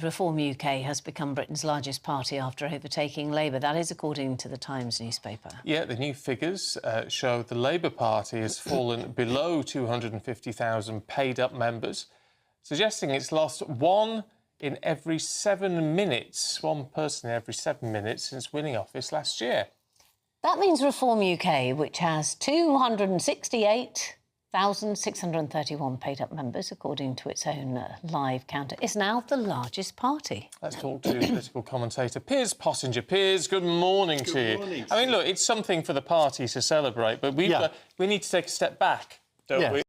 Reform UK has become Britain's largest party after overtaking Labour. That is according to the Times newspaper. Yeah, the new figures show the Labour Party has fallen below 250,000 paid-up members, suggesting it's lost one person in every 7 minutes since winning office last year. That means Reform UK, which has 268,631 paid-up members, according to its own live counter, is now the largest party. Let's talk to political commentator Piers Possinger. Piers, good morning to you. Good morning. I mean, look, it's something for the party to celebrate, but we need to take a step back, don't we?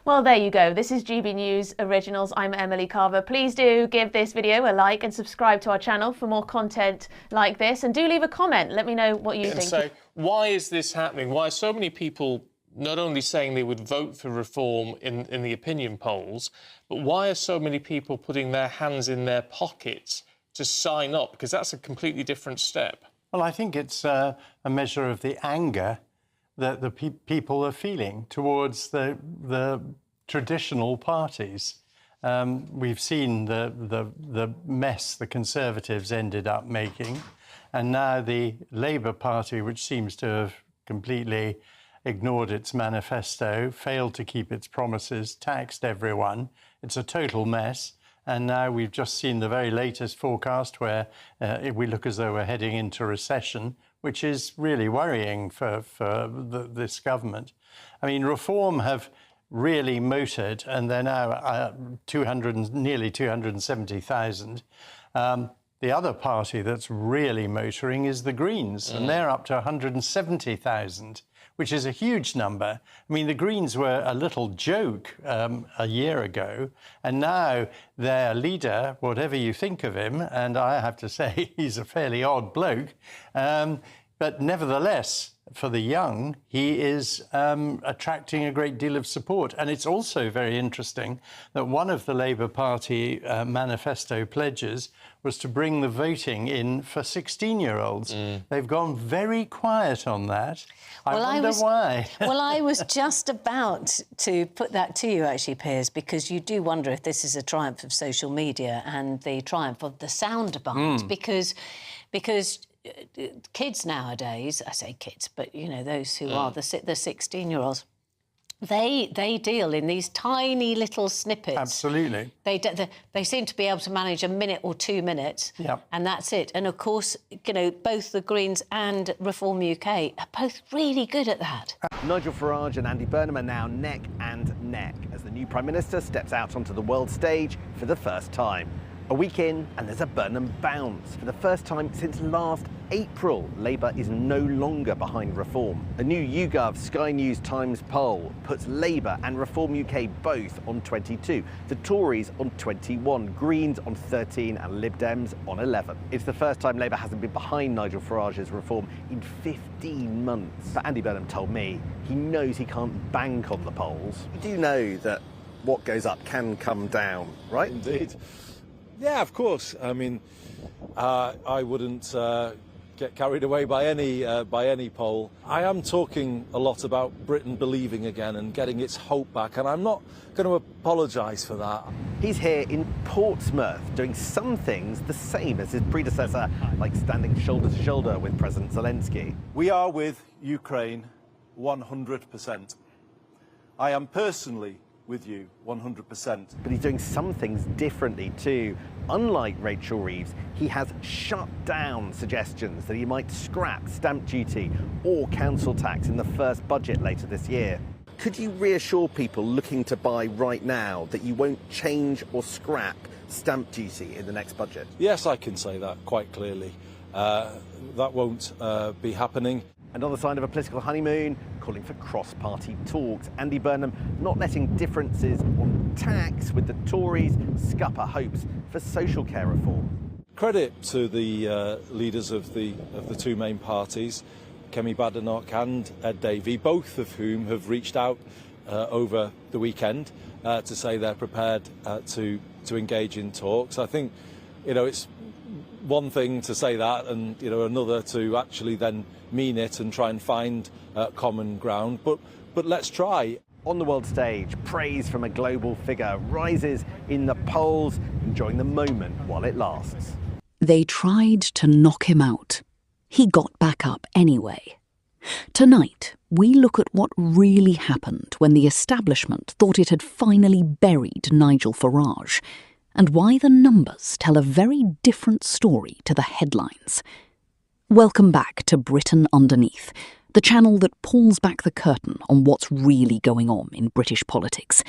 Well, there you go. This is GB News Originals. I'm Emily Carver. Please do give this video a like and subscribe to our channel for more content like this. And do leave a comment. Let me know what you think. So, why is this happening? Why are so many people not only saying they would vote for reform in the opinion polls, but why are so many people putting their hands in their pockets to sign up? Because that's a completely different step. Well, I think it's a measure of the anger that the people are feeling towards the traditional parties. We've seen the mess the Conservatives ended up making, and now the Labour Party, which seems to have completely ignored its manifesto, failed to keep its promises, taxed everyone. It's a total mess. And now we've just seen the very latest forecast where we look as though we're heading into recession, which is really worrying for this government. I mean, Reform have really motored, and they're now nearly 270,000. The other party that's really motoring is the Greens, and they're up to 170,000, which is a huge number. I mean, the Greens were a little joke a year ago, and now their leader, whatever you think of him, and I have to say he's a fairly odd bloke, but nevertheless, for the young, he is attracting a great deal of support. And it's also very interesting that one of the Labour Party manifesto pledges was to bring the voting in for 16-year-olds. They've gone very quiet on that. I wonder why. Well, I was just about to put that to you, actually, Piers, because you do wonder if this is a triumph of social media and the triumph of the soundbite, because kids nowadays, I say kids, but, you know, those who are the 16-year-olds, they deal in these tiny little snippets. Absolutely. They seem to be able to manage a minute or 2 minutes, and that's it. And, of course, you know, both the Greens and Reform UK are both really good at that. Nigel Farage and Andy Burnham are now neck and neck as the new Prime Minister steps out onto the world stage for the first time. A week in, and there's a Burnham bounce. For the first time since last April, Labour is no longer behind Reform. A new YouGov Sky News Times poll puts Labour and Reform UK both on 22, the Tories on 21, Greens on 13 and Lib Dems on 11. It's the first time Labour hasn't been behind Nigel Farage's Reform in 15 months. But Andy Burnham told me he knows he can't bank on the polls. You do know that what goes up can come down, right? Indeed. Yeah, of course. I mean, I wouldn't get carried away by any poll. I am talking a lot about Britain believing again and getting its hope back, and I'm not going to apologise for that. He's here in Portsmouth, doing some things the same as his predecessor, like standing shoulder to shoulder with President Zelensky. We are with Ukraine 100%. I am personally with you 100%. But he's doing some things differently too. Unlike Rachel Reeves, he has shut down suggestions that he might scrap stamp duty or council tax in the first budget later this year. Could you reassure people looking to buy right now that you won't change or scrap stamp duty in the next budget? Yes, I can say that quite clearly. That won't be happening. And on the side of a political honeymoon, calling for cross-party talks. Andy Burnham not letting differences on tax with the Tories scupper hopes for social care reform. Credit to the leaders of the two main parties, Kemi Badenoch and Ed Davey, both of whom have reached out over the weekend to say they're prepared to engage in talks. I think, you know, it's one thing to say that and, you know, another to actually then mean it and try and find common ground. But let's try. On the world stage, praise from a global figure rises in the polls, enjoying the moment while it lasts. They tried to knock him out. He got back up anyway. Tonight, we look at what really happened when the establishment thought it had finally buried Nigel Farage, and why the numbers tell a very different story to the headlines. Welcome back to Britain Underneath, the channel that pulls back the curtain on what's really going on in British politics.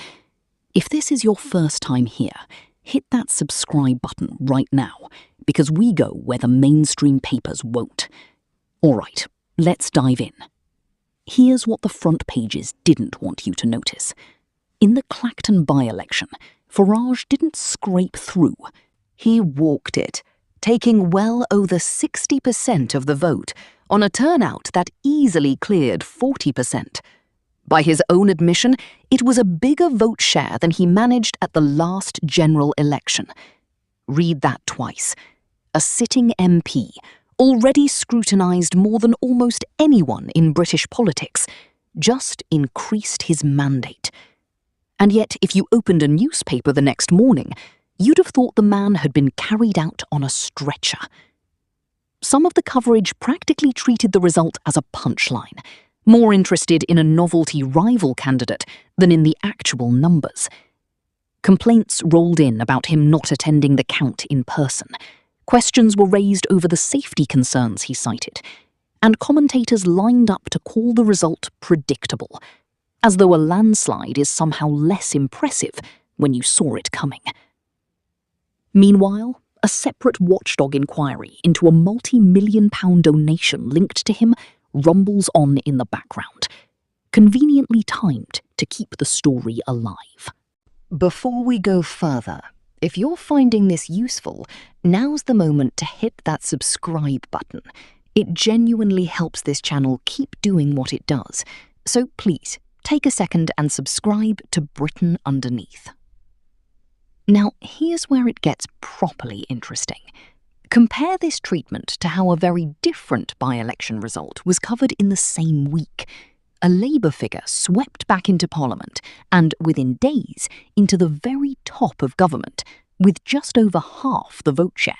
If this is your first time here, hit that subscribe button right now, because we go where the mainstream papers won't. All right, let's dive in. Here's what the front pages didn't want you to notice. In the Clacton by-election, Farage didn't scrape through. He walked it, taking well over 60% of the vote on a turnout that easily cleared 40%. By his own admission, it was a bigger vote share than he managed at the last general election. Read that twice. A sitting MP, already scrutinised more than almost anyone in British politics, just increased his mandate. And yet, if you opened a newspaper the next morning, you'd have thought the man had been carried out on a stretcher. Some of the coverage practically treated the result as a punchline, more interested in a novelty rival candidate than in the actual numbers. Complaints rolled in about him not attending the count in person. Questions were raised over the safety concerns he cited, and commentators lined up to call the result predictable, as though a landslide is somehow less impressive when you saw it coming. Meanwhile, a separate watchdog inquiry into a multi-million-pound donation linked to him rumbles on in the background, conveniently timed to keep the story alive. Before we go further, if you're finding this useful, now's the moment to hit that subscribe button. It genuinely helps this channel keep doing what it does. So please, take a second and subscribe to Britain Underneath. Now, here's where it gets properly interesting. Compare this treatment to how a very different by-election result was covered in the same week. A Labour figure swept back into Parliament and, within days, into the very top of government, with just over half the vote share.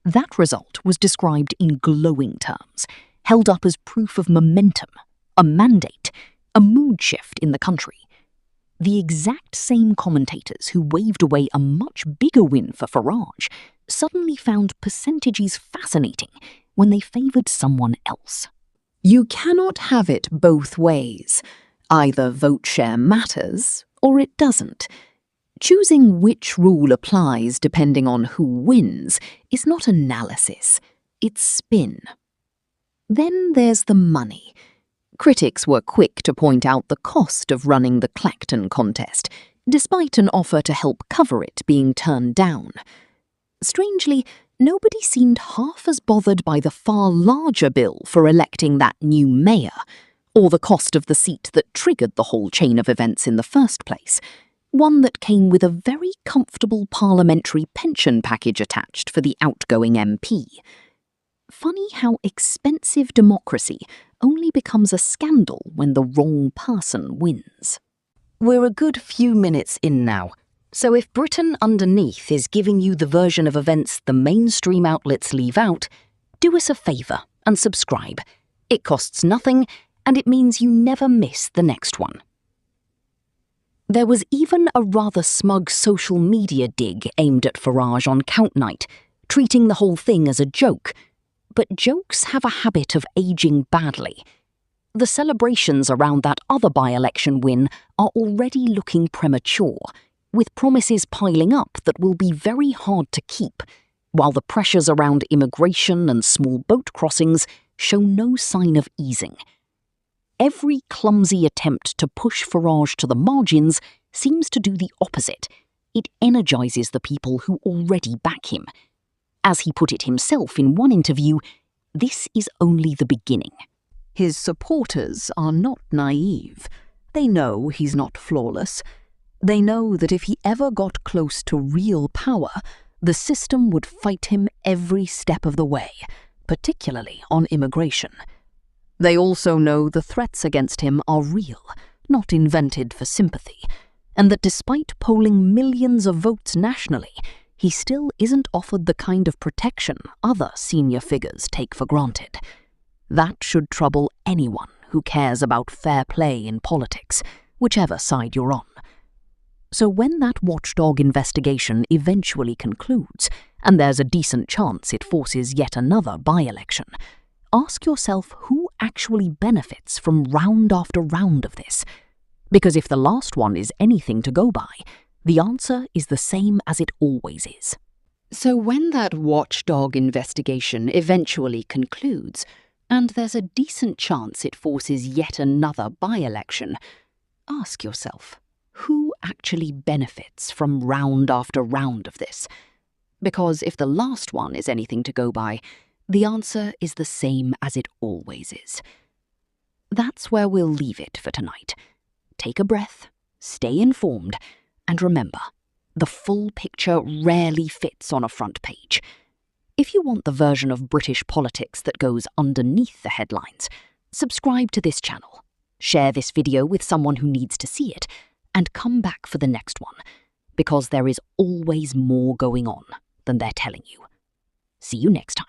That result was described in glowing terms, held up as proof of momentum, a mandate, a mood shift in the country. The exact same commentators who waved away a much bigger win for Farage suddenly found percentages fascinating when they favoured someone else. You cannot have it both ways. Either vote share matters, or it doesn't. Choosing which rule applies depending on who wins is not analysis, it's spin. Then there's the money. Critics were quick to point out the cost of running the Clacton contest, despite an offer to help cover it being turned down. Strangely, nobody seemed half as bothered by the far larger bill for electing that new mayor, or the cost of the seat that triggered the whole chain of events in the first place, one that came with a very comfortable parliamentary pension package attached for the outgoing MP. Funny how expensive democracy only becomes a scandal when the wrong person wins. We're a good few minutes in now, so if Britain Underneath is giving you the version of events the mainstream outlets leave out, do us a favour and subscribe. It costs nothing, and it means you never miss the next one. There was even a rather smug social media dig aimed at Farage on count night, treating the whole thing as a joke. But jokes have a habit of aging badly. The celebrations around that other by-election win are already looking premature, with promises piling up that will be very hard to keep, while the pressures around immigration and small boat crossings show no sign of easing. Every clumsy attempt to push Farage to the margins seems to do the opposite. It energises the people who already back him. As he put it himself in one interview, this is only the beginning. His supporters are not naive. They know he's not flawless. They know that if he ever got close to real power, the system would fight him every step of the way, particularly on immigration. They also know the threats against him are real, not invented for sympathy, and that despite polling millions of votes nationally, he still isn't offered the kind of protection other senior figures take for granted. That should trouble anyone who cares about fair play in politics, whichever side you're on. So when that watchdog investigation eventually concludes, and there's a decent chance it forces yet another by-election, ask yourself who actually benefits from round after round of this. Because if the last one is anything to go by, the answer is the same as it always is. So when that watchdog investigation eventually concludes, and there's a decent chance it forces yet another by-election, ask yourself, who actually benefits from round after round of this? Because if the last one is anything to go by, the answer is the same as it always is. That's where we'll leave it for tonight. Take a breath, stay informed, and remember, the full picture rarely fits on a front page. If you want the version of British politics that goes underneath the headlines, subscribe to this channel, share this video with someone who needs to see it, and come back for the next one, because there is always more going on than they're telling you. See you next time.